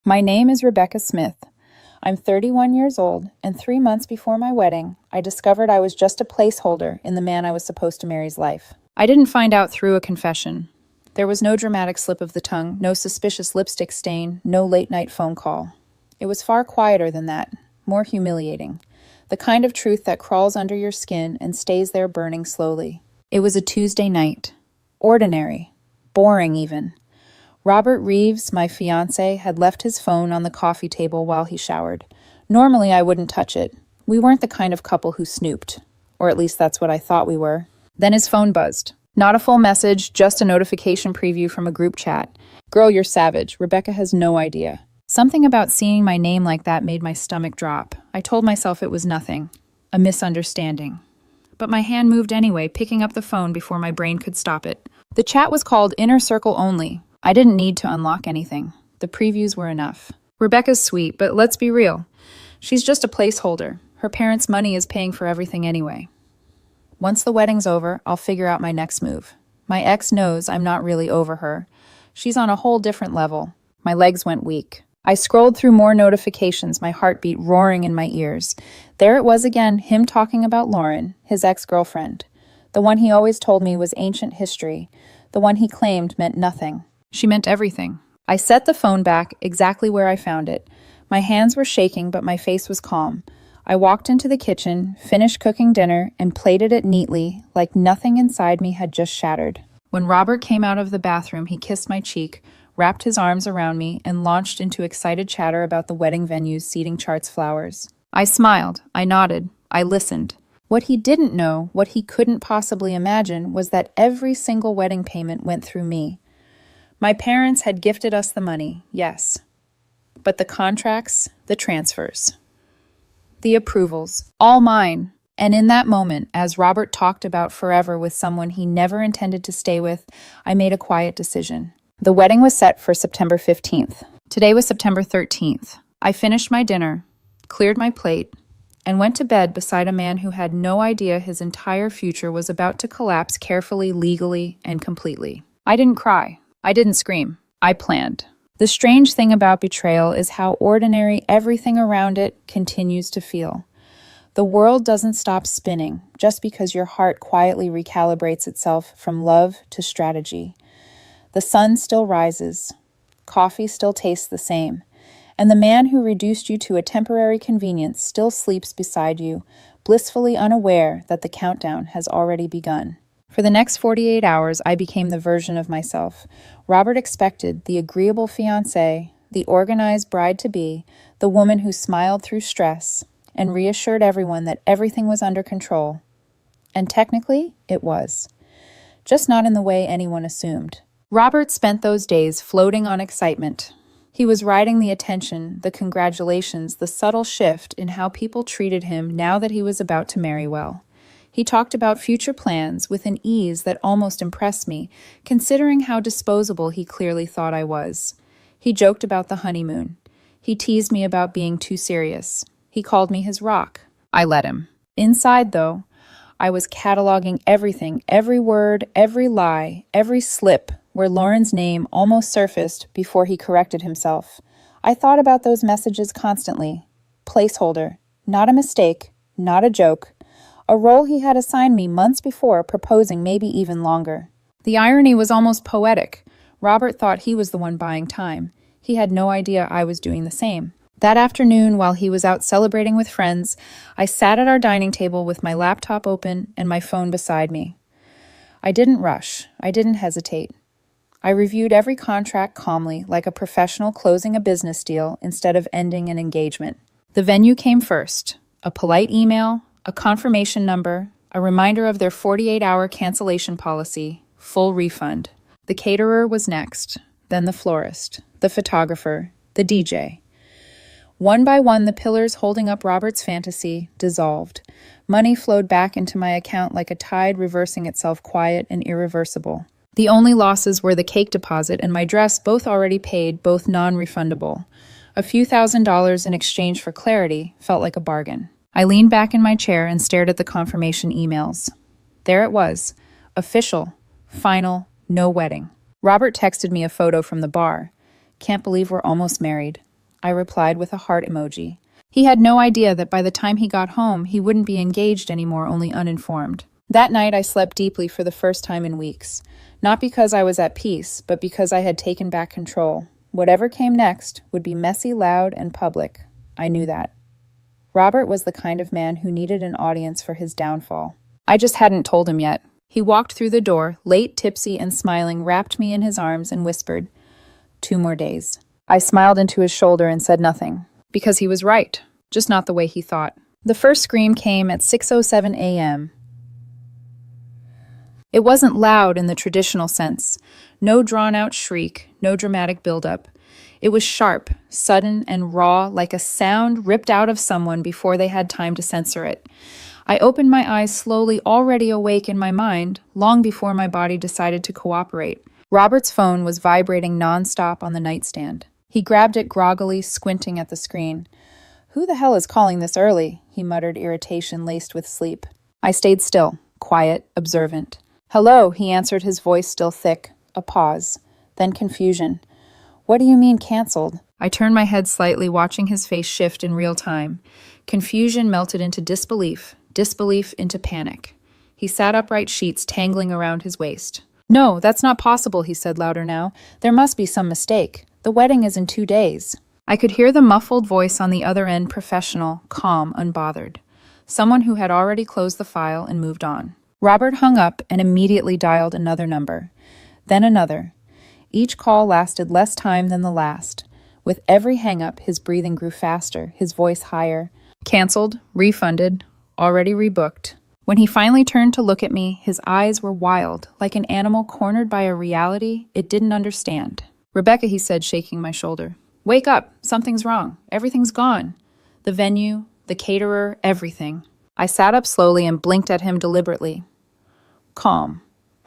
My name is Rebecca Smith. I'm 31 years old, and 3 months before my wedding, I discovered I was just a placeholder in the man I was supposed to marry's life. I didn't find out through a confession. There was no dramatic slip of the tongue, no suspicious lipstick stain, no late-night phone call. It was far quieter than that, more humiliating. The kind of truth that crawls under your skin and stays there burning slowly. It was a Tuesday night. Ordinary. Boring even. Robert Reeves, my fiancé, had left his phone on the coffee table while he showered. Normally, I wouldn't touch it. We weren't the kind of couple who snooped. Or at least that's what I thought we were. Then his phone buzzed. Not a full message, just a notification preview from a group chat. Girl, you're savage. Rebecca has no idea. Something about seeing my name like that made my stomach drop. I told myself it was nothing. A misunderstanding. But my hand moved anyway, picking up the phone before my brain could stop it. The chat was called Inner Circle Only. I didn't need to unlock anything. The previews were enough. Rebecca's sweet, but let's be real. She's just a placeholder. Her parents' money is paying for everything anyway. Once the wedding's over, I'll figure out my next move. My ex knows I'm not really over her. She's on a whole different level. My legs went weak. I scrolled through more notifications, my heartbeat roaring in my ears. There it was again, him talking about Lauren, his ex-girlfriend. The one he always told me was ancient history. The one he claimed meant nothing. She meant everything. I set the phone back exactly where I found it. My hands were shaking, but my face was calm. I walked into the kitchen, finished cooking dinner, and plated it neatly, like nothing inside me had just shattered. When Robert came out of the bathroom, he kissed my cheek, wrapped his arms around me, and launched into excited chatter about the wedding venue's seating charts flowers. I smiled, I nodded, I listened. What he didn't know, what he couldn't possibly imagine, was that every single wedding payment went through me. My parents had gifted us the money, yes. But the contracts, the transfers, the approvals, all mine. And in that moment, as Robert talked about forever with someone he never intended to stay with, I made a quiet decision. The wedding was set for September 15th. Today was September 13th. I finished my dinner, cleared my plate, and went to bed beside a man who had no idea his entire future was about to collapse carefully, legally, and completely. I didn't cry. I didn't scream. I planned. The strange thing about betrayal is how ordinary everything around it continues to feel. The world doesn't stop spinning just because your heart quietly recalibrates itself from love to strategy. The sun still rises. Coffee still tastes the same. And the man who reduced you to a temporary convenience still sleeps beside you, blissfully unaware that the countdown has already begun. For the next 48 hours, I became the version of myself. Robert expected the agreeable fiancé, the organized bride-to-be, the woman who smiled through stress and reassured everyone that everything was under control. And technically, it was. Just not in the way anyone assumed. Robert spent those days floating on excitement. He was riding the attention, the congratulations, the subtle shift in how people treated him now that he was about to marry well. He talked about future plans with an ease that almost impressed me, considering how disposable he clearly thought I was. He joked about the honeymoon. He teased me about being too serious. He called me his rock. I let him. Inside, though, I was cataloging everything, every word, every lie, every slip, where Lauren's name almost surfaced before he corrected himself. I thought about those messages constantly. Placeholder. Not a mistake. Not a joke. A role he had assigned me months before, proposing maybe even longer. The irony was almost poetic. Robert thought he was the one buying time. He had no idea I was doing the same. That afternoon, while he was out celebrating with friends, I sat at our dining table with my laptop open and my phone beside me. I didn't rush. I didn't hesitate. I reviewed every contract calmly, like a professional closing a business deal instead of ending an engagement. The venue came first. A polite email, a confirmation number, a reminder of their 48-hour cancellation policy, full refund. The caterer was next, then the florist, the photographer, the DJ. One by one, the pillars holding up Robert's fantasy dissolved. Money flowed back into my account like a tide reversing itself, quiet and irreversible. The only losses were the cake deposit and my dress, both already paid, both non-refundable. A few $1,000s in exchange for clarity felt like a bargain. I leaned back in my chair and stared at the confirmation emails. There it was. Official. Final. No wedding. Robert texted me a photo from the bar. Can't believe we're almost married. I replied with a heart emoji. He had no idea that by the time he got home, he wouldn't be engaged anymore, only uninformed. That night, I slept deeply for the first time in weeks. Not because I was at peace, but because I had taken back control. Whatever came next would be messy, loud, and public. I knew that. Robert was the kind of man who needed an audience for his downfall. I just hadn't told him yet. He walked through the door, late, tipsy, and smiling, wrapped me in his arms and whispered, 2 more days. I smiled into his shoulder and said nothing. Because he was right, just not the way he thought. The first scream came at 6:07 a.m. It wasn't loud in the traditional sense. No drawn-out shriek, no dramatic buildup. It was sharp, sudden, and raw, like a sound ripped out of someone before they had time to censor it. I opened my eyes slowly, already awake in my mind, long before my body decided to cooperate. Robert's phone was vibrating nonstop on the nightstand. He grabbed it groggily, squinting at the screen. "Who the hell is calling this early?" he muttered, irritation laced with sleep. I stayed still, quiet, observant. "Hello," he answered, his voice still thick. A pause. Then confusion. "What do you mean canceled?" I turned my head slightly, watching his face shift in real time. Confusion melted into disbelief, disbelief into panic. He sat upright, sheets tangling around his waist. "No, that's not possible," he said louder now. "There must be some mistake. The wedding is in 2 days." I could hear the muffled voice on the other end, professional, calm, unbothered. Someone who had already closed the file and moved on. Robert hung up and immediately dialed another number. Then another. Each call lasted less time than the last. With every hang-up, his breathing grew faster, his voice higher. Cancelled, refunded, already rebooked. When he finally turned to look at me, his eyes were wild, like an animal cornered by a reality it didn't understand. "Rebecca," he said, shaking my shoulder. "Wake up. Something's wrong. Everything's gone. The venue, the caterer, everything." I sat up slowly and blinked at him deliberately. Calm.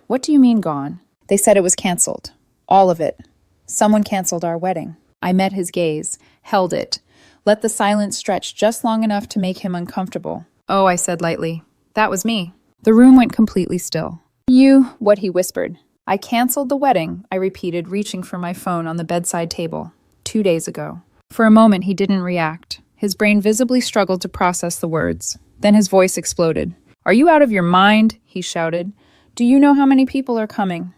"What do you mean gone?" "They said it was canceled. All of it. Someone canceled our wedding." I met his gaze, held it, let the silence stretch just long enough to make him uncomfortable. "Oh," I said lightly. "That was me." The room went completely still. What he whispered. "I canceled the wedding," I repeated, reaching for my phone on the bedside table. 2 days ago. For a moment, he didn't react. His brain visibly struggled to process the words. Then his voice exploded. "Are you out of your mind?" he shouted. "Do you know how many people are coming?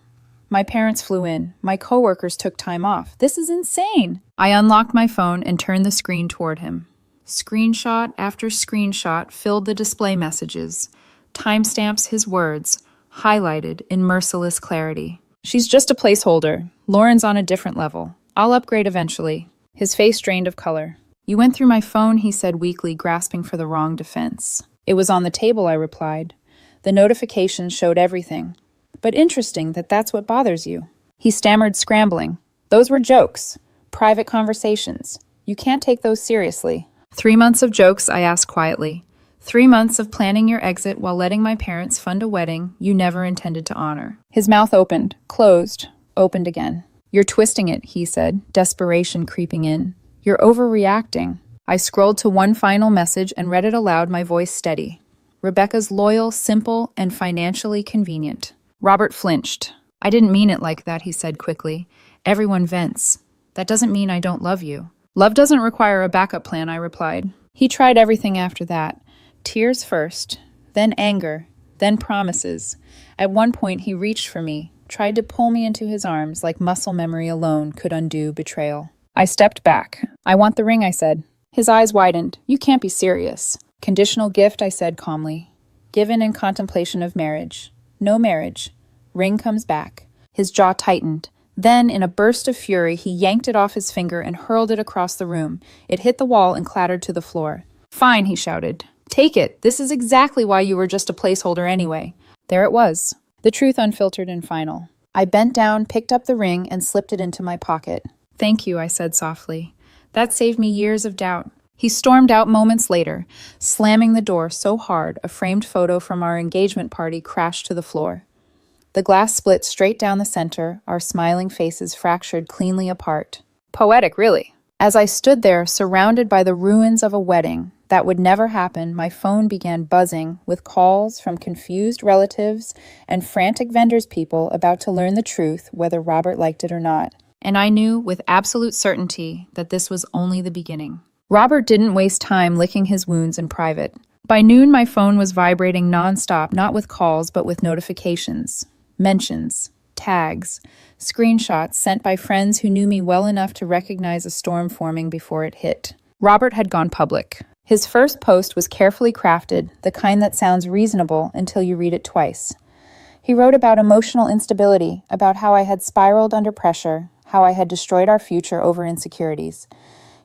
My parents flew in. My coworkers took time off. This is insane." I unlocked my phone and turned the screen toward him. Screenshot after screenshot filled the display messages. Timestamps his words, highlighted in merciless clarity. "She's just a placeholder. Lauren's on a different level. I'll upgrade eventually." His face drained of color. "You went through my phone," he said weakly, grasping for the wrong defense. "It was on the table," I replied. "The notifications showed everything. But interesting that that's what bothers you." He stammered, scrambling. "Those were jokes. Private conversations. You can't take those seriously." 3 months of jokes, I asked quietly. 3 months of planning your exit while letting my parents fund a wedding you never intended to honor. His mouth opened, closed, opened again. "You're twisting it," he said, desperation creeping in. "You're overreacting." I scrolled to one final message and read it aloud, my voice steady. "Rebecca's loyal, simple, and financially convenient." Robert flinched. "I didn't mean it like that," he said quickly. "Everyone vents. That doesn't mean I don't love you." "Love doesn't require a backup plan," I replied. He tried everything after that. Tears first, then anger, then promises. At one point, he reached for me, tried to pull me into his arms like muscle memory alone could undo betrayal. I stepped back. "I want the ring," I said. His eyes widened. "You can't be serious." "Conditional gift," I said calmly. "Given in contemplation of marriage. No marriage. Ring comes back." His jaw tightened. Then, in a burst of fury, he yanked it off his finger and hurled it across the room. It hit the wall and clattered to the floor. "Fine," he shouted. "Take it. This is exactly why you were just a placeholder anyway." There it was. The truth unfiltered and final. I bent down, picked up the ring, and slipped it into my pocket. "Thank you," I said softly. "That saved me years of doubt." He stormed out moments later, slamming the door so hard a framed photo from our engagement party crashed to the floor. The glass split straight down the center, our smiling faces fractured cleanly apart. Poetic, really. As I stood there, surrounded by the ruins of a wedding that would never happen, my phone began buzzing with calls from confused relatives and frantic vendors people about to learn the truth, whether Robert liked it or not. And I knew with absolute certainty that this was only the beginning. Robert didn't waste time licking his wounds in private. By noon, my phone was vibrating nonstop, not with calls, but with notifications, mentions, tags, screenshots sent by friends who knew me well enough to recognize a storm forming before it hit. Robert had gone public. His first post was carefully crafted, the kind that sounds reasonable until you read it twice. He wrote about emotional instability, about how I had spiraled under pressure, how I had destroyed our future over insecurities.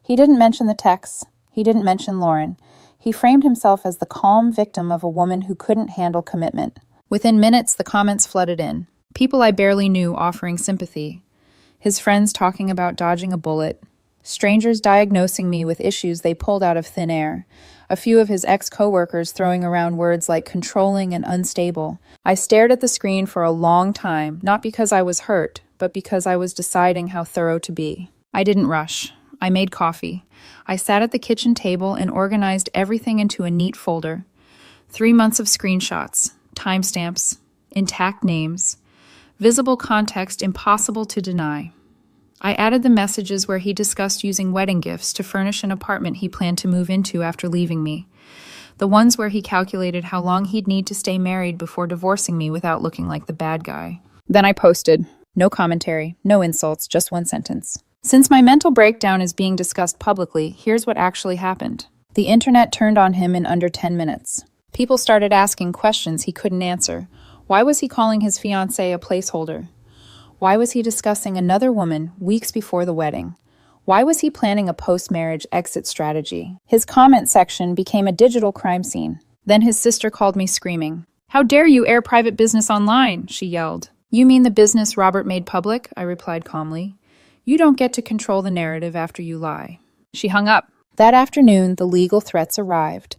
He didn't mention the texts. He didn't mention Lauren. He framed himself as the calm victim of a woman who couldn't handle commitment. Within minutes, the comments flooded in. People I barely knew offering sympathy. His friends talking about dodging a bullet. Strangers diagnosing me with issues they pulled out of thin air. A few of his ex-coworkers throwing around words like controlling and unstable. I stared at the screen for a long time, not because I was hurt, but because I was deciding how thorough to be. I didn't rush. I made coffee. I sat at the kitchen table and organized everything into a neat folder. 3 months of screenshots, timestamps, intact names, visible context impossible to deny. I added the messages where he discussed using wedding gifts to furnish an apartment he planned to move into after leaving me. The ones where he calculated how long he'd need to stay married before divorcing me without looking like the bad guy. Then I posted. No commentary, no insults, just one sentence. Since my mental breakdown is being discussed publicly, here's what actually happened. The internet turned on him in under 10 minutes. People started asking questions he couldn't answer. Why was he calling his fiancé a placeholder? Why was he discussing another woman weeks before the wedding? Why was he planning a post-marriage exit strategy? His comment section became a digital crime scene. Then his sister called me screaming. "How dare you air private business online?" she yelled. "You mean the business Robert made public?" I replied calmly. "You don't get to control the narrative after you lie." She hung up. That afternoon, the legal threats arrived.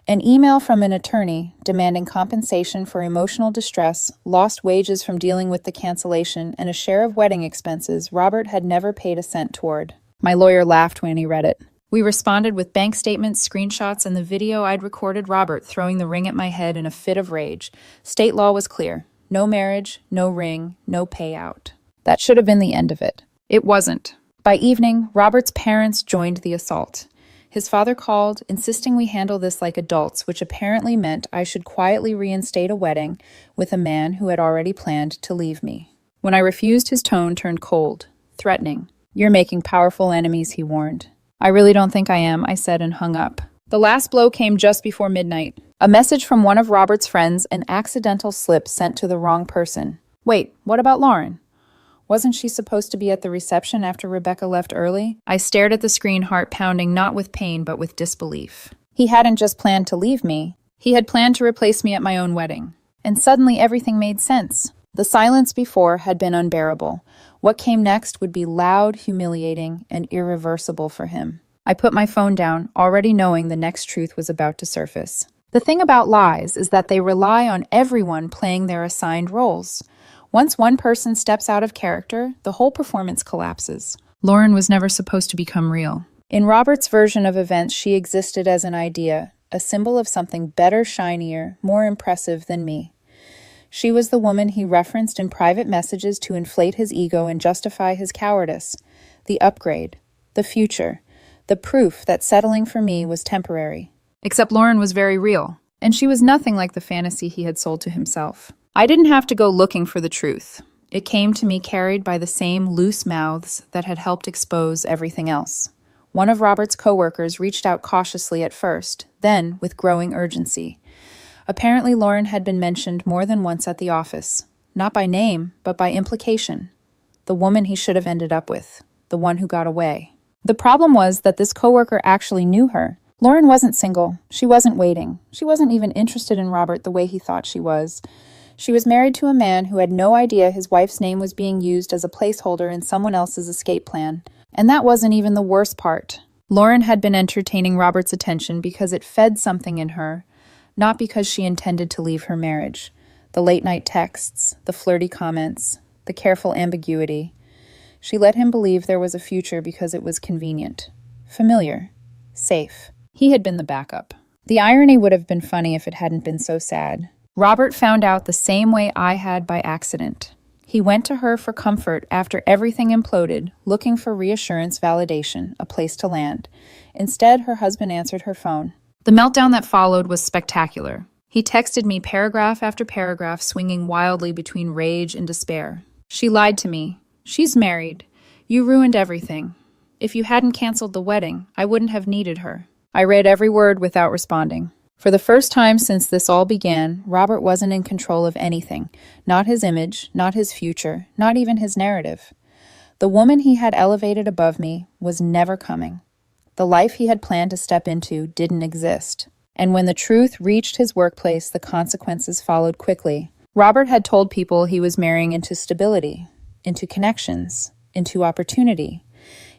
An email from an attorney demanding compensation for emotional distress, lost wages from dealing with the cancellation, and a share of wedding expenses Robert had never paid a cent toward. My lawyer laughed when he read it. We responded with bank statements, screenshots, and the video I'd recorded Robert throwing the ring at my head in a fit of rage. State law was clear. No marriage, no ring, no payout. That should have been the end of it. It wasn't. By evening, Robert's parents joined the assault. His father called, insisting we handle this like adults, which apparently meant I should quietly reinstate a wedding with a man who had already planned to leave me. When I refused, his tone turned cold, threatening. "You're making powerful enemies," he warned. "I really don't think I am," I said and hung up. The last blow came just before midnight. A message from one of Robert's friends, an accidental slip sent to the wrong person. Wait, what about Lauren? Wasn't she supposed to be at the reception after Rebecca left early? I stared at the screen, heart pounding, not with pain, but with disbelief. He hadn't just planned to leave me. He had planned to replace me at my own wedding. And suddenly everything made sense. The silence before had been unbearable. What came next would be loud, humiliating, and irreversible for him. I put my phone down, already knowing the next truth was about to surface. The thing about lies is that they rely on everyone playing their assigned roles. Once one person steps out of character, the whole performance collapses. Lauren was never supposed to become real. In Robert's version of events, she existed as an idea, a symbol of something better, shinier, more impressive than me. She was the woman he referenced in private messages to inflate his ego and justify his cowardice. The upgrade, the future, the proof that settling for me was temporary. Except Lauren was very real, and she was nothing like the fantasy he had sold to himself. I didn't have to go looking for the truth. It came to me carried by the same loose mouths that had helped expose everything else. One of Robert's coworkers reached out cautiously at first, then with growing urgency. Apparently, Lauren had been mentioned more than once at the office, not by name, but by implication. The woman he should have ended up with, the one who got away. The problem was that this coworker actually knew her. Lauren wasn't single. She wasn't waiting. She wasn't even interested in Robert the way he thought she was. She was married to a man who had no idea his wife's name was being used as a placeholder in someone else's escape plan. And that wasn't even the worst part. Lauren had been entertaining Robert's attention because it fed something in her, not because she intended to leave her marriage. The late-night texts, the flirty comments, the careful ambiguity. She let him believe there was a future because it was convenient, familiar, safe. He had been the backup. The irony would have been funny if it hadn't been so sad. Robert found out the same way I had by accident. He went to her for comfort after everything imploded, looking for reassurance, validation, a place to land. Instead, her husband answered her phone. The meltdown that followed was spectacular. He texted me paragraph after paragraph, swinging wildly between rage and despair. She lied to me. She's married. You ruined everything. If you hadn't canceled the wedding, I wouldn't have needed her. I read every word without responding. For the first time since this all began, Robert wasn't in control of anything. Not his image, not his future, not even his narrative. The woman he had elevated above me was never coming. The life he had planned to step into didn't exist. And when the truth reached his workplace, the consequences followed quickly. Robert had told people he was marrying into stability, into connections, into opportunity.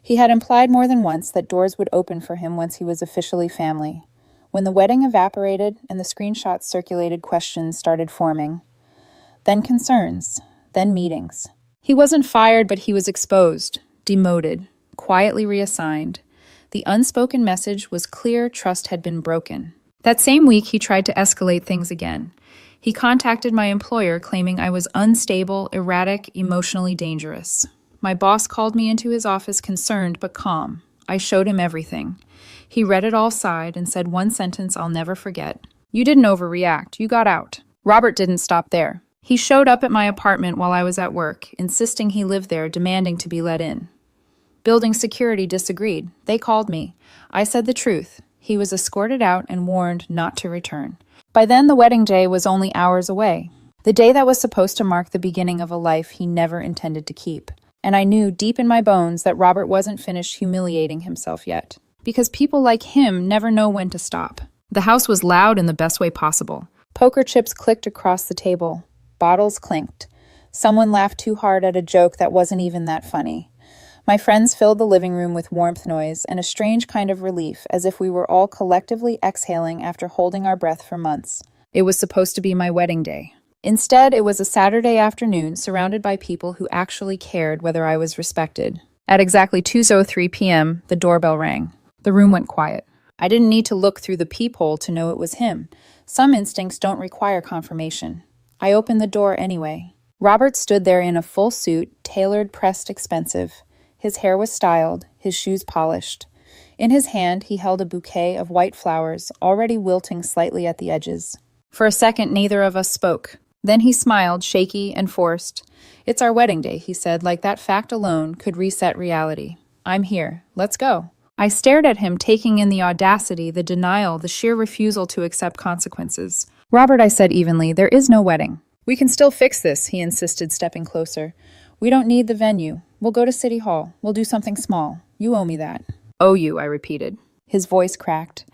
He had implied more than once that doors would open for him once he was officially family. When the wedding evaporated and the screenshots circulated, questions started forming. Then concerns, then meetings. He wasn't fired, but he was exposed, demoted, quietly reassigned. The unspoken message was clear: trust had been broken. That same week, he tried to escalate things again. He contacted my employer, claiming I was unstable, erratic, emotionally dangerous. My boss called me into his office, concerned but calm. I showed him everything. He read it all, sighed, and said one sentence I'll never forget. You didn't overreact. You got out. Robert didn't stop there. He showed up at my apartment while I was at work, insisting he lived there, demanding to be let in. Building security disagreed. They called me. I said the truth. He was escorted out and warned not to return. By then, the wedding day was only hours away. The day that was supposed to mark the beginning of a life he never intended to keep. And I knew deep in my bones that Robert wasn't finished humiliating himself yet. Because people like him never know when to stop. The house was loud in the best way possible. Poker chips clicked across the table. Bottles clinked. Someone laughed too hard at a joke that wasn't even that funny. My friends filled the living room with warmth noise and a strange kind of relief, as if we were all collectively exhaling after holding our breath for months. It was supposed to be my wedding day. Instead, it was a Saturday afternoon surrounded by people who actually cared whether I was respected. At exactly 2:03 p.m., the doorbell rang. The room went quiet. I didn't need to look through the peephole to know it was him. Some instincts don't require confirmation. I opened the door anyway. Robert stood there in a full suit, tailored, pressed, expensive. His hair was styled, his shoes polished. In his hand, he held a bouquet of white flowers, already wilting slightly at the edges. For a second, neither of us spoke. Then he smiled, shaky and forced. It's our wedding day, he said, like that fact alone could reset reality. I'm here. Let's go. I stared at him, taking in the audacity, the denial, the sheer refusal to accept consequences. Robert, I said evenly, there is no wedding. We can still fix this, he insisted, stepping closer. We don't need the venue. We'll go to City Hall. We'll do something small. You owe me that. Owe you, I repeated. His voice cracked.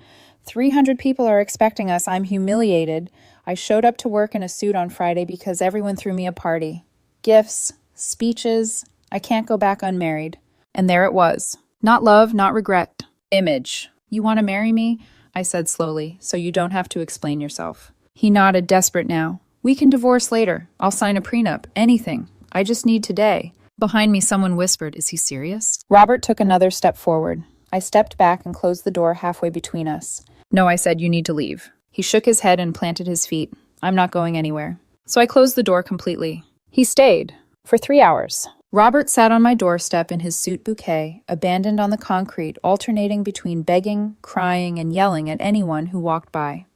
300 people are expecting us. I'm humiliated. I showed up to work in a suit on Friday because everyone threw me a party. Gifts, speeches. I can't go back unmarried. And there it was. Not love, not regret. Image. You want to marry me? I said slowly, so you don't have to explain yourself. He nodded, desperate now. We can divorce later. I'll sign a prenup. Anything. I just need today. Behind me, someone whispered, is he serious? Robert took another step forward. I stepped back and closed the door halfway between us. No, I said, you need to leave. He shook his head and planted his feet. I'm not going anywhere. So I closed the door completely. He stayed. For 3 hours. Robert sat on my doorstep in his suit bouquet, abandoned on the concrete, alternating between begging, crying, and yelling at anyone who walked by.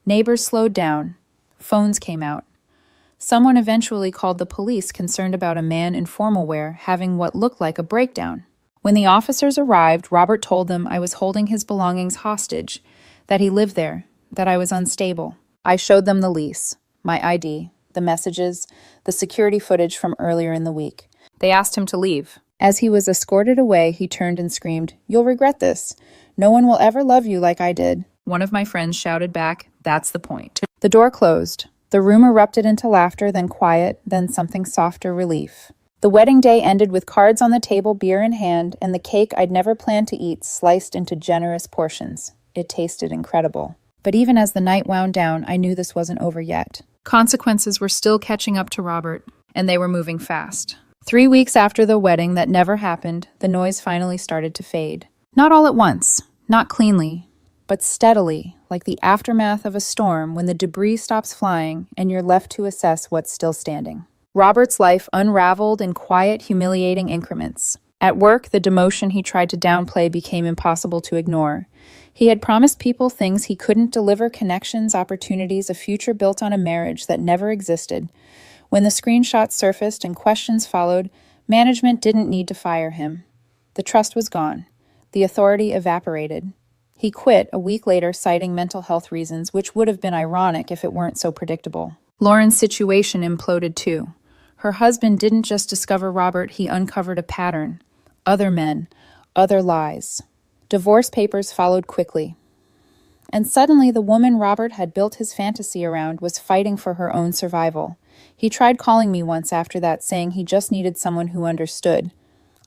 Neighbors slowed down. Phones came out. Someone eventually called the police, concerned about a man in formal wear having what looked like a breakdown. When the officers arrived, Robert told them I was holding his belongings hostage, that he lived there, that I was unstable. I showed them the lease, my ID, the messages, the security footage from earlier in the week. They asked him to leave. As he was escorted away, he turned and screamed, "You'll regret this. No one will ever love you like I did." One of my friends shouted back, "That's the point." The door closed. The room erupted into laughter, then quiet, then something softer, relief. The wedding day ended with cards on the table, beer in hand, and the cake I'd never planned to eat sliced into generous portions. It tasted incredible. But even as the night wound down, I knew this wasn't over yet. Consequences were still catching up to Robert, and they were moving fast. 3 weeks after the wedding that never happened, the noise finally started to fade. Not all at once, not cleanly, but steadily, like the aftermath of a storm when the debris stops flying and you're left to assess what's still standing. Robert's life unraveled in quiet, humiliating increments. At work, the demotion he tried to downplay became impossible to ignore. He had promised people things he couldn't deliver: connections, opportunities, a future built on a marriage that never existed. When the screenshots surfaced and questions followed, management didn't need to fire him. The trust was gone. The authority evaporated. He quit a week later, citing mental health reasons, which would have been ironic if it weren't so predictable. Lauren's situation imploded too. Her husband didn't just discover Robert, he uncovered a pattern. Other men, other lies. Divorce papers followed quickly. And suddenly the woman Robert had built his fantasy around was fighting for her own survival. He tried calling me once after that, saying he just needed someone who understood.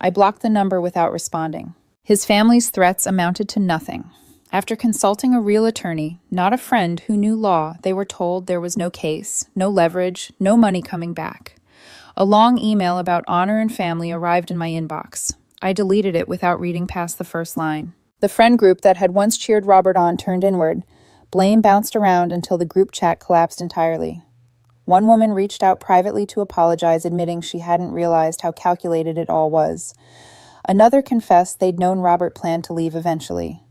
I blocked the number without responding. His family's threats amounted to nothing. After consulting a real attorney, not a friend who knew law, they were told there was no case, no leverage, no money coming back. A long email about honor and family arrived in my inbox. I deleted it without reading past the first line. The friend group that had once cheered Robert on turned inward. Blame bounced around until the group chat collapsed entirely. One woman reached out privately to apologize, admitting she hadn't realized how calculated it all was. Another confessed they'd known Robert planned to leave eventually.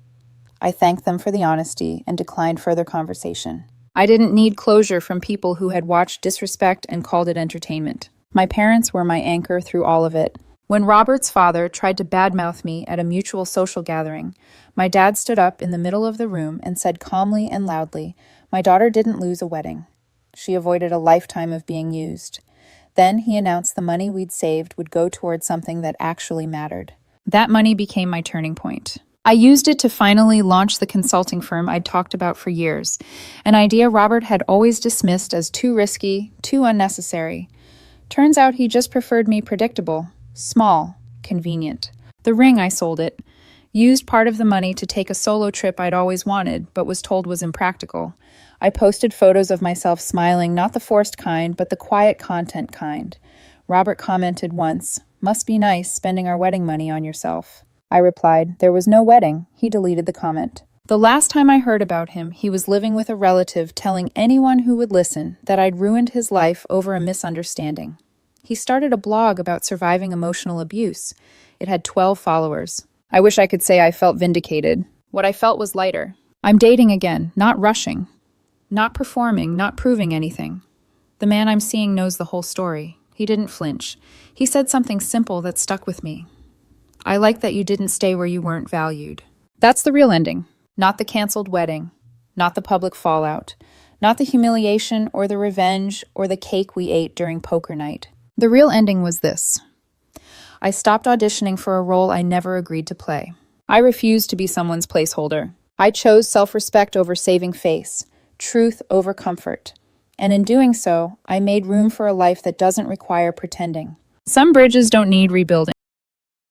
I thanked them for the honesty and declined further conversation. I didn't need closure from people who had watched disrespect and called it entertainment. My parents were my anchor through all of it. When Robert's father tried to badmouth me at a mutual social gathering, my dad stood up in the middle of the room and said calmly and loudly, "My daughter didn't lose a wedding. She avoided a lifetime of being used." Then he announced the money we'd saved would go toward something that actually mattered. That money became my turning point. I used it to finally launch the consulting firm I'd talked about for years, an idea Robert had always dismissed as too risky, too unnecessary. Turns out he just preferred me predictable, small, convenient. The ring, I sold it. Used part of the money to take a solo trip I'd always wanted, but was told was impractical. I posted photos of myself smiling, not the forced kind, but the quiet content kind. Robert commented once, "Must be nice spending our wedding money on yourself." I replied, "There was no wedding." He deleted the comment. The last time I heard about him, he was living with a relative, telling anyone who would listen that I'd ruined his life over a misunderstanding. He started a blog about surviving emotional abuse. It had 12 followers. I wish I could say I felt vindicated. What I felt was lighter. I'm dating again, not rushing. Not performing, not proving anything. The man I'm seeing knows the whole story. He didn't flinch. He said something simple that stuck with me. "I like that you didn't stay where you weren't valued." That's the real ending. Not the canceled wedding. Not the public fallout. Not the humiliation or the revenge or the cake we ate during poker night. The real ending was this. I stopped auditioning for a role I never agreed to play. I refused to be someone's placeholder. I chose self-respect over saving face, truth over comfort. And in doing so, I made room for a life that doesn't require pretending. Some bridges don't need rebuilding.